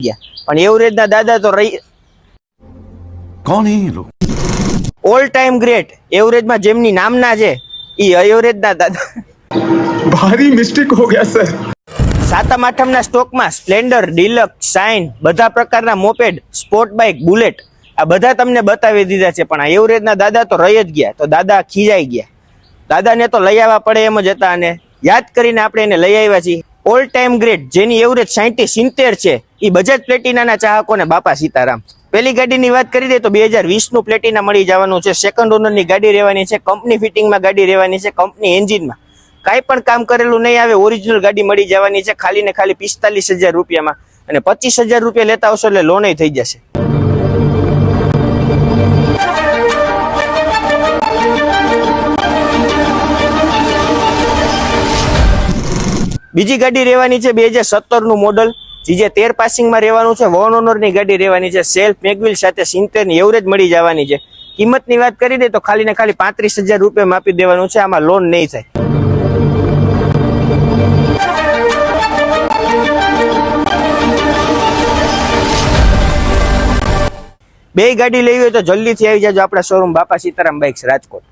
ગયા, પણ એવરેજના દાદા તો રહી. कौन है ये लोग? ઓલ ટાઈમ ગ્રેટ એવરેજમાં જેમની નામના છે એ એવરેજના દાદા. भारी मिस्टेक हो गया सर. સાતમ આઠમના સ્ટોકમાં સ્પ્લેન્ડર, ડિલક્સ, શાઇન, બધા પ્રકારના મોપેડ, સ્પોર્ટ બાઇક, બુલેટ આ બધા તમને બતાવી દીધા છે, પણ આ એવરેજના દાદા તો રહી જ ગયા. તો દાદા ખીજાઈ ગયા. દાદાને તો લઈ આવવા પડે એમ જ હતા, અને યાદ કરીને આપણે એને લઈ આવ્યા છીએ. ઓલ ટાઈમ ગ્રેટ જેની એવરેજ 60-70 છે એ બજાજ પ્લેટિનાના ચાહકોને બાપા સીતારામ. પેલી ગાડીની વાત કરી દે તો 2020નું પ્લેટિના મળી જવાનું છે. સેકન્ડ ઓનરની ગાડી રહેવાની છે, કંપની ફિટિંગમાં ગાડી રહેવાની છે, કંપની એન્જિનમાં કાંઈ પણ કામ કરેલું નહીં આવે, ઓરિજિનલ ગાડી મળી જવાની છે ખાલી ને ખાલી 45,000 રૂપિયામાં. અને 25,000 રૂપિયા લેતા આવશો એટલે લોન થઈ જશે. બીજી ગાડી રહેવાની છે 2017નું મોડલ, જે 13 પાસિંગમાં રહેવાનું છે. વન ઓનરની ગાડી રહેવાની છે, સેલ્ફ મેગવિલ સાથે 70 ની એવરેજ મળી જવાની છે. કિંમતની વાત કરી દે તો ખાલી ને ખાલી 35,000 રૂપિયા આપી દેવાનું છે. આમાં લોન નહીં થાય. બે ગાડી લેવી હોય તો જલ્દીથી આવી જાજો આપણા શોરૂમ બાપા સીતારામ બાઇક્સ રાજકોટ.